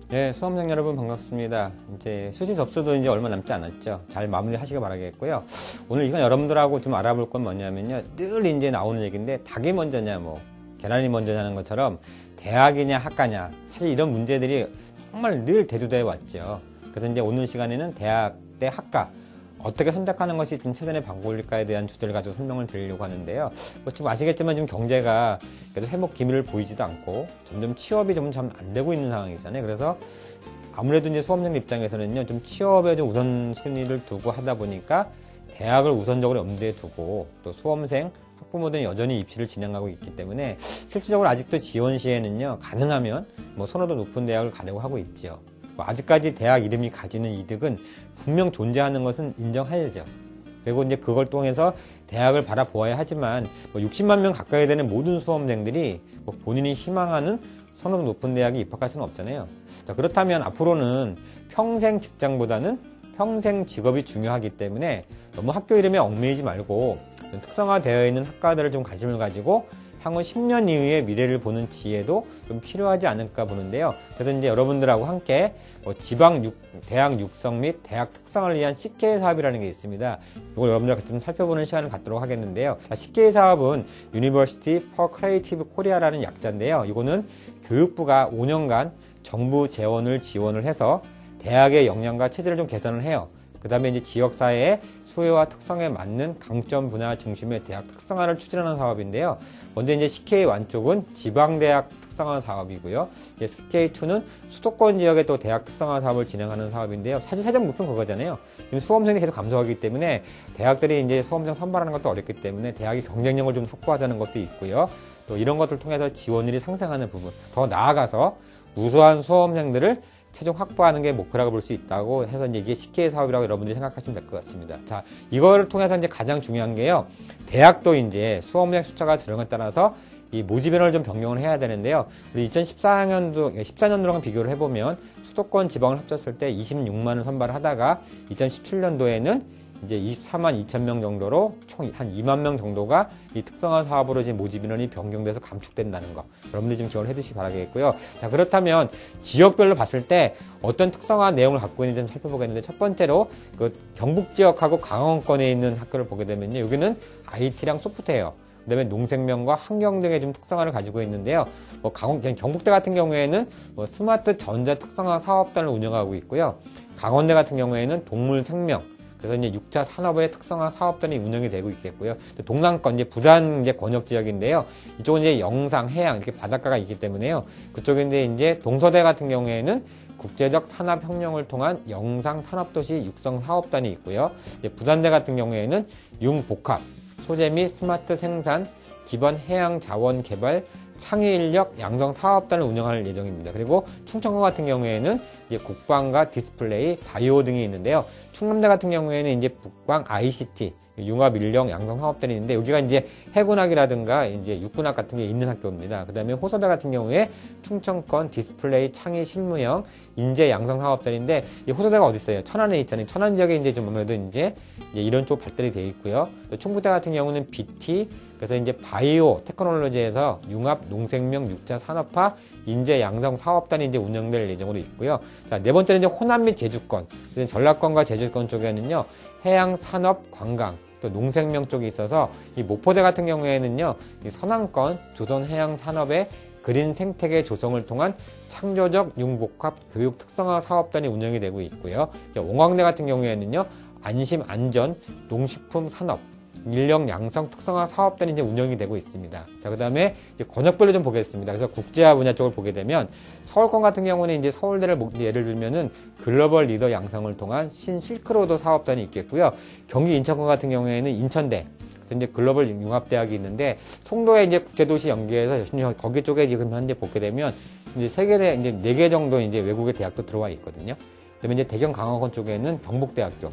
네, 수험생 여러분 반갑습니다. 이제 수시 접수도 이제 얼마 남지 않았죠. 잘 마무리 하시길 바라겠고요. 오늘 이건 여러분들하고 좀 알아볼 건 뭐냐면요. 늘 이제 나오는 얘기인데 닭이 먼저냐 뭐 계란이 먼저냐는 것처럼 대학이냐 학과냐 사실 이런 문제들이 정말 늘 대두되어 왔죠. 그래서 이제 오늘 시간에는 대학 대 학과 어떻게 선택하는 것이 좀 최선의 방법일까에 대한 주제를 가지고 설명을 드리려고 하는데요. 뭐 지금 아시겠지만 지금 경제가 계속 회복 기미를 보이지도 않고 점점 취업이 좀 잘 안 되고 있는 상황이잖아요. 그래서 아무래도 이제 수험생 입장에서는요, 좀 취업에 좀 우선순위를 두고 하다 보니까 대학을 우선적으로 염두에 두고 또 수험생, 학부모들은 여전히 입시를 진행하고 있기 때문에 실질적으로 아직도 지원 시에는요, 가능하면 뭐 선호도 높은 대학을 가려고 하고 있죠. 아직까지 대학 이름이 가지는 이득은 분명 존재하는 것은 인정해야죠. 그리고 이제 그걸 통해서 대학을 바라보아야 하지만 60만 명 가까이 되는 모든 수험생들이 본인이 희망하는 선호도 높은 대학에 입학할 수는 없잖아요. 자, 그렇다면 앞으로는 평생 직장보다는 평생 직업이 중요하기 때문에 너무 학교 이름에 얽매이지 말고 좀 특성화되어 있는 학과들을 좀 관심을 가지고 향후 10년 이후의 미래를 보는 지혜도 좀 필요하지 않을까 보는데요. 그래서 이제 여러분들하고 함께 대학 육성 및 대학 특성을 위한 CK 사업이라는 게 있습니다. 이걸 여러분들과 같이 좀 살펴보는 시간을 갖도록 하겠는데요. CK 사업은 University for Creative Korea라는 약자인데요. 이거는 교육부가 5년간 정부 재원을 지원을 해서 대학의 역량과 체질을 좀 개선을 해요. 그 다음에 이제 지역사회의 수요와 특성에 맞는 강점 분야 중심의 대학 특성화를 추진하는 사업인데요. 먼저 이제 CK1 쪽은 지방대학 특성화 사업이고요. 이제 CK2는 수도권 지역의 또 대학 특성화 사업을 진행하는 사업인데요. 사실 최종 목표는 그거잖아요. 지금 수험생이 계속 감소하기 때문에 대학들이 이제 수험생 선발하는 것도 어렵기 때문에 대학의 경쟁력을 좀 확보하자는 것도 있고요. 또 이런 것들을 통해서 지원율이 상승하는 부분, 더 나아가서 우수한 수험생들을 최종 확보하는 게 목표라고 볼 수 있다고 해서 이제 이게 CK 사업이라고 여러분들이 생각하시면 될 것 같습니다. 자, 이거를 통해서 이제 가장 중요한 게요. 대학도 이제 수험생 숫자가 줄어에 따라서 이 모집인원을 좀 변경을 해야 되는데요. 우리 14년도랑 비교를 해보면 수도권 지방을 합쳤을 때 26만을 선발을 하다가 2017년도에는 이제 24만 2천 명 정도로 총 한 2만 명 정도가 이 특성화 사업으로 이제 모집 인원이 변경돼서 감축된다는 거. 여러분들이 좀 기억을 해두시기 바라겠고요. 자, 그렇다면 지역별로 봤을 때 어떤 특성화 내용을 갖고 있는지 좀 살펴보겠는데 첫 번째로 그 경북 지역하고 강원권에 있는 학교를 보게 되면요. 여기는 IT랑 소프트웨어, 그 다음에 농생명과 환경 등의 좀 특성화를 가지고 있는데요. 경북대 같은 경우에는 스마트 전자 특성화 사업단을 운영하고 있고요. 강원대 같은 경우에는 동물 생명, 그래서 이제 6차 산업의 특성화 사업단이 운영이 되고 있겠고요. 동남권, 이제 부산 이제 권역 지역인데요. 이쪽은 이제 영상, 해양, 이렇게 바닷가가 있기 때문에요. 그쪽인데 이제 동서대 같은 경우에는 국제적 산업혁명을 통한 영상 산업도시 육성 사업단이 있고요. 이제 부산대 같은 경우에는 융복합, 소재 및 스마트 생산, 기반 해양 자원 개발, 창의 인력 양성 사업단을 운영할 예정입니다. 그리고 충청권 같은 경우에는 이제 국방과 디스플레이, 바이오 등이 있는데요. 충남대 같은 경우에는 이제 국방 ICT, 융합 인력 양성 사업단이 있는데 여기가 이제 해군학이라든가 이제 육군학 같은 게 있는 학교입니다. 그 다음에 호서대 같은 경우에 충청권 디스플레이 창의 실무형 인재 양성 사업단인데 이 호서대가 어디 있어요? 천안에 있잖아요. 천안 지역에 이제 좀 아무래도 이제 이런 쪽 발달이 되어 있고요. 또 충북대 같은 경우는 BT, 그래서 이제 바이오 테크놀로지에서 융합 농생명 6차 산업화 인재 양성 사업단이 이제 운영될 예정으로 있고요. 자, 네 번째는 이제 호남 및 제주권, 전라권과 제주권 쪽에는요 해양 산업 관광, 또 농생명 쪽이 있어서 이 목포대 같은 경우에는요 이 서남권 조선 해양 산업의 그린 생태계 조성을 통한 창조적 융복합 교육 특성화 사업단이 운영이 되고 있고요. 원광대 같은 경우에는요 안심 안전 농식품 산업 인력 양성 특성화 사업단이 이제 운영이 되고 있습니다. 자, 그 다음에 이제 권역별로 좀 보겠습니다. 그래서 국제화 분야 쪽을 보게 되면 서울권 같은 경우는 이제 서울대를 예를 들면은 글로벌 리더 양성을 통한 신실크로드 사업단이 있겠고요. 경기 인천권 같은 경우에는 인천대, 그래서 이제 글로벌 융합대학이 있는데 송도에 이제 국제도시 연계해서 열심히 거기 쪽에 지금 현재 보게 되면 이제 세계대 이제 4개 정도 이제 외국의 대학도 들어와 있거든요. 그다음에 이제 대경 강화권 쪽에는 경북대학교,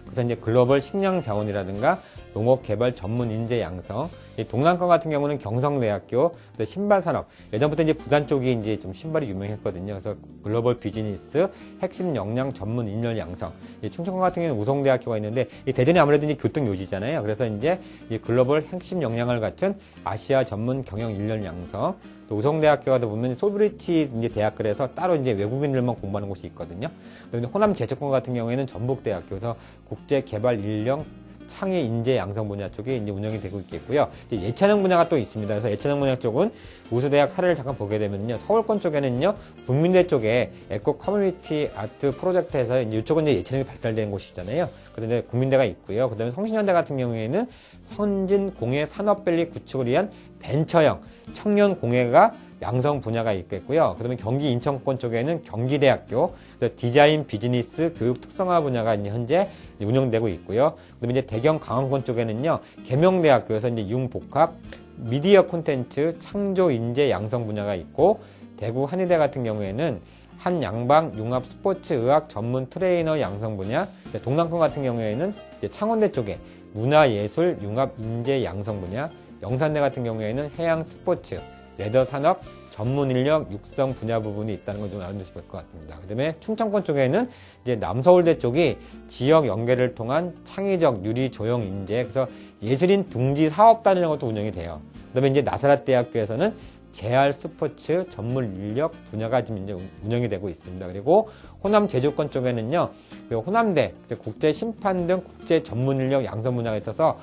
그래서 이제 글로벌 식량 자원이라든가 농업개발 전문 인재 양성. 동남권 같은 경우는 경성대학교, 신발산업. 예전부터 이제 부산 쪽이 이제 좀 신발이 유명했거든요. 그래서 글로벌 비즈니스 핵심 역량 전문 인력 양성. 충청권 같은 경우는 우송대학교가 있는데, 이 대전이 아무래도 이제 교통 요지잖아요. 그래서 이제 이 글로벌 핵심 역량을 갖춘 아시아 전문 경영 인력 양성. 또 우송대학교가 보면 소브리치 이제 대학교에서 따로 이제 외국인들만 공부하는 곳이 있거든요. 그런데 호남 제주권 같은 경우에는 전북대학교, 그래서 국제개발 인력 창의 인재 양성 분야 쪽에 이제 운영이 되고 있겠고요. 이제 예체능 분야가 또 있습니다. 그래서 예체능 분야 쪽은 우수대학 사례를 잠깐 보게 되면요. 서울권 쪽에는요, 국민대 쪽에 에코 커뮤니티 아트 프로젝트에서 이제 이쪽은 이제 예체능이 발달된 곳이잖아요. 그래서 이제 국민대가 있고요. 그 다음에 성신여대 같은 경우에는 선진공예 산업밸리 구축을 위한 벤처형 청년 공예가 양성 분야가 있겠고요. 그 다음에 경기 인천권 쪽에는 경기대학교, 디자인 비즈니스 교육 특성화 분야가 이제 현재 운영되고 있고요. 그 다음에 이제 대경 강원권 쪽에는요, 계명대학교에서 이제 융복합 미디어 콘텐츠 창조 인재 양성 분야가 있고, 대구 한의대 같은 경우에는 한양방 융합 스포츠 의학 전문 트레이너 양성 분야, 동남권 같은 경우에는 이제 창원대 쪽에 문화예술 융합 인재 양성 분야, 영산대 같은 경우에는 해양 스포츠 레더 산업 전문 인력 육성 분야 부분이 있다는 걸 좀 알아두시면 될 것 같습니다. 그 다음에 충청권 쪽에는 이제 남서울대 쪽이 지역 연계를 통한 창의적 유리 조형 인재, 그래서 예술인 둥지 사업단이라는 것도 운영이 돼요. 그 다음에 이제 나사렛대학교에서는 재활 스포츠 전문 인력 분야가 지금 이제 운영이 되고 있습니다. 그리고 호남 제주권 쪽에는요, 호남대 국제 심판 등 국제 전문 인력 양성 분야가 있어서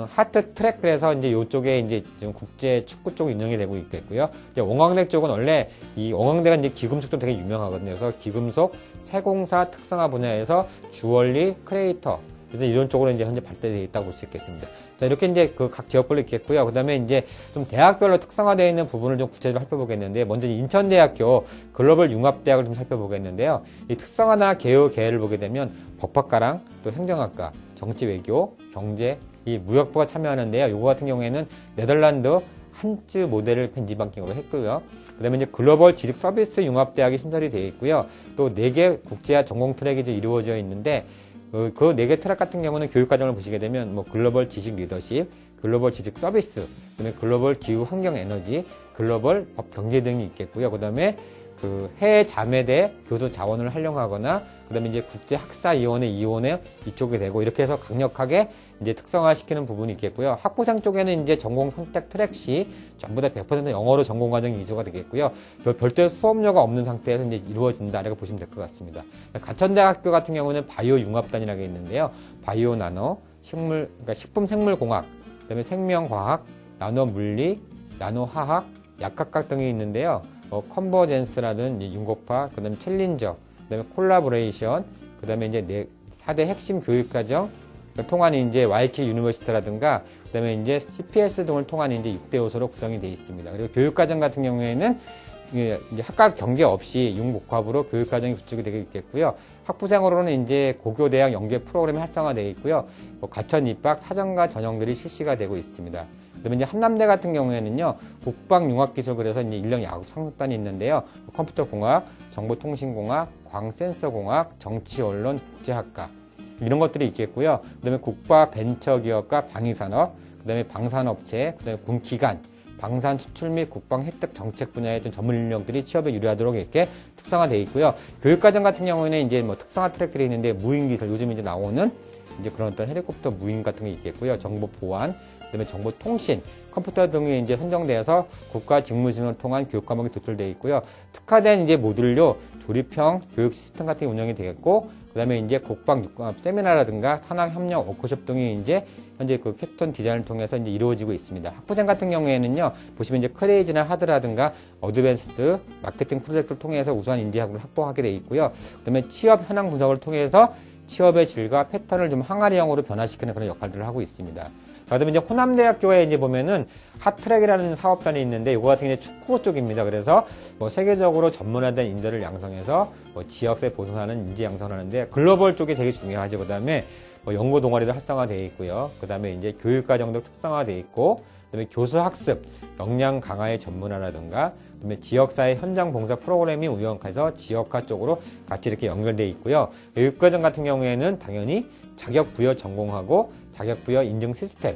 하트 트랙에서 이제 이쪽에 이제 지금 국제 축구 쪽 운영이 되고 있겠고요. 이제 원광대 쪽은 원래 이 원광대가 이제 기금속도 되게 유명하거든요. 그래서 기금속 세공사 특성화 분야에서 주얼리 크리에이터, 그래서 이런 쪽으로 이제 현재 발달되어 있다고 볼 수 있겠습니다. 자, 이렇게 이제 그 각 지역별로 있겠고요. 그 다음에 이제 좀 대학별로 특성화되어 있는 부분을 좀 구체적으로 살펴보겠는데, 먼저 인천대학교 글로벌 융합대학을 좀 살펴보겠는데요. 이 특성화나 개요 계열을 보게 되면 법학과랑 또 행정학과, 정치외교, 경제, 이 무역부가 참여하는데요. 요거 같은 경우에는 네덜란드 한츠 모델을 펜지방킹으로 했고요. 그 다음에 이제 글로벌 지식 서비스 융합대학이 신설이 되어 있고요. 또 4개 국제화 전공 트랙이 이제 이루어져 있는데, 그 4개 트랙 같은 경우는 교육과정을 보시게 되면 뭐 글로벌 지식 리더십, 글로벌 지식 서비스, 그다음에 글로벌 기후 환경 에너지, 글로벌 법 경제 등이 있겠고요. 그다음에 그 해외 자매대 교수 자원을 활용하거나, 그다음에 이제 국제 학사 이원회 이쪽이 되고, 이렇게 해서 강력하게 이제 특성화시키는 부분이 있겠고요. 학부생 쪽에는 이제 전공 선택 트랙 시 전부 다 100% 영어로 전공 과정이 이수가 되겠고요. 별도의 수업료가 없는 상태에서 이제 이루어진다라고 보시면 될 것 같습니다. 가천대학교 같은 경우는 바이오 융합단이라는 게 있는데요. 바이오 나노, 식물, 그러니까 식품 생물공학, 그다음에 생명과학, 나노 물리, 나노 화학, 약학학 등이 있는데요. 컨버젠스라는 융곡파, 그다음에 챌린저, 그다음에 콜라보레이션, 그다음에 이제 4대 핵심 교육과정 통한 이제 YK 유니버시티라든가, 그다음에 이제 CPS 등을 통한 이제 6대 요소로 구성이 되어 있습니다. 그리고 교육과정 같은 경우에는 이제 학과 경계 없이 융복합으로 교육과정이 구축이 되어 있겠고요. 학부생으로는 이제 고교대학 연계 프로그램이 활성화되어 있고요. 과천 입학 사전과 전형들이 실시가 되고 있습니다. 그다음에 이제 한남대 같은 경우에는요, 국방융합기술, 그래서 이제 인력 야구 상습단이 있는데요. 컴퓨터공학, 정보통신공학, 광센서공학, 정치언론, 국제학과, 이런 것들이 있겠고요. 그다음에 국가벤처기업과 방위산업, 그다음에 방산업체, 그다음에 군기관, 방산 수출 및 국방 혜택 정책 분야의 전문 인력들이 취업에 유리하도록 이렇게 특성화되어 있고요. 교육과정 같은 경우에는 이제 뭐 특성화 트랙들이 있는데, 무인기술, 요즘 이제 나오는 이제 그런 어떤 헬리콥터 무인 같은 게 있겠고요. 정보 보안, 그다음에 정보통신, 컴퓨터 등이 이제 선정되어서 국가 직무진을 통한 교육 과목이 도출되어 있고요. 특화된 이제 모듈료, 조립형 교육 시스템 같은 게 운영이 되겠고, 그다음에 이제 국방 육공합 세미나라든가 산학 협력 워크숍 등이 이제 현재 그 캡스톤 디자인을 통해서 이제 이루어지고 있습니다. 학부생 같은 경우에는요, 보시면 이제 크레이지나 하드라든가 어드밴스드 마케팅 프로젝트를 통해서 우수한 인재학을 확보하게 되어 있고요. 그다음에 취업 현황 분석을 통해서 취업의 질과 패턴을 좀 항아리형으로 변화시키는 그런 역할들을 하고 있습니다. 자, 그다음에 이제 호남대학교에 이제 보면은 핫트랙이라는 사업단이 있는데, 이거 같은 게 축구 쪽입니다. 그래서 뭐 세계적으로 전문화된 인재를 양성해서 뭐 지역사회 보존하는 인재 양성을 하는데, 글로벌 쪽이 되게 중요하죠. 그다음에 뭐 연구 동아리도 활성화되어 있고요. 그다음에 이제 교육과정도 특성화되어 있고, 그다음에 교수 학습, 역량 강화의 전문화라든가, 그다음에 지역사회 현장 봉사 프로그램이 운영해서 지역화 쪽으로 같이 이렇게 연결되어 있고요. 교육과정 같은 경우에는 당연히 자격 부여 전공하고 자격 부여 인증 시스템,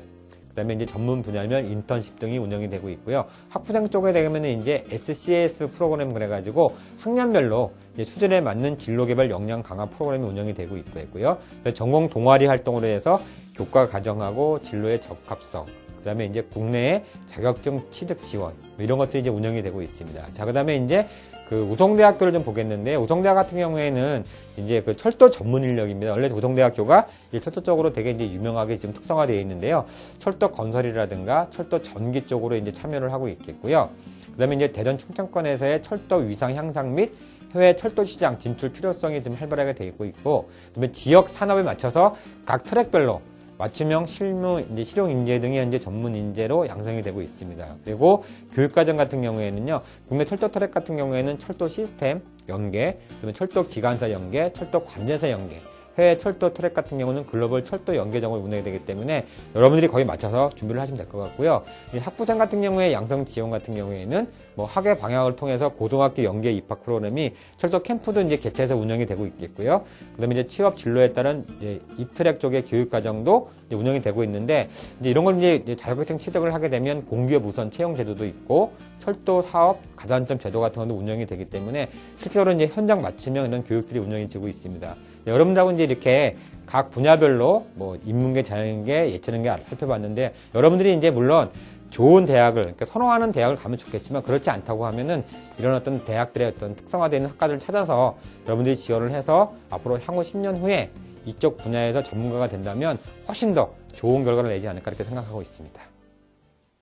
그다음에 이제 전문 분야별 인턴십 등이 운영이 되고 있고요. 학부생 쪽에 되면은 이제 SCAS 프로그램 그래가지고 학년별로 이제 수준에 맞는 진로 개발 역량 강화 프로그램이 운영이 되고 있고요. 전공 동아리 활동으로 해서 교과 과정하고 진로의 적합성, 그다음에 이제 국내에 자격증 취득 지원 이런 것들이 이제 운영이 되고 있습니다. 자, 그다음에 이제 그 우송대학교를 좀 보겠는데, 우송대학 같은 경우에는 이제 그 철도 전문 인력입니다. 원래 우송대학교가 철도 쪽으로 되게 이제 유명하게 지금 특성화되어 있는데요. 철도 건설이라든가 철도 전기 쪽으로 이제 참여를 하고 있겠고요. 그다음에 이제 대전 충청권에서의 철도 위상 향상 및 해외 철도 시장 진출 필요성이 좀 활발하게 되고 있고, 그다음에 지역 산업에 맞춰서 각 트랙별로 맞춤형 실용 인재 등이 현재 전문 인재로 양성이 되고 있습니다. 그리고 교육과정 같은 경우에는요, 국내 철도 트랙 같은 경우에는 철도 시스템 연계, 그다음에 철도 기관사 연계, 철도 관제사 연계, 해외 철도 트랙 같은 경우는 글로벌 철도 연계정을 운영이 되기 때문에 여러분들이 거기에 맞춰서 준비를 하시면 될 것 같고요. 이 학부생 같은 경우에 양성 지원 같은 경우에는 뭐 학예 방향을 통해서 고등학교 연계 입학 프로그램이 철도 캠프도 이제 개최해서 운영이 되고 있겠고요. 그다음에 이제 취업 진로에 따른 이제 이 트랙 쪽의 교육 과정도 이제 운영이 되고 있는데, 이제 이런 걸 이제 자격증 취득을 하게 되면 공기업 우선 채용 제도도 있고 철도 사업 가산점 제도 같은 것도 운영이 되기 때문에 실제로 이제 현장 맞춤형 이런 교육들이 운영이 되고 있습니다. 여러분들하고 이제 이렇게 각 분야별로 뭐 인문계, 자연계, 예체능계 살펴봤는데, 여러분들이 이제 물론 좋은 대학을, 그러니까 선호하는 대학을 가면 좋겠지만 그렇지 않다고 하면은 이런 어떤 대학들의 어떤 특성화되어 있는 학과들을 찾아서 여러분들이 지원을 해서 앞으로 향후 10년 후에 이쪽 분야에서 전문가가 된다면 훨씬 더 좋은 결과를 내지 않을까 이렇게 생각하고 있습니다.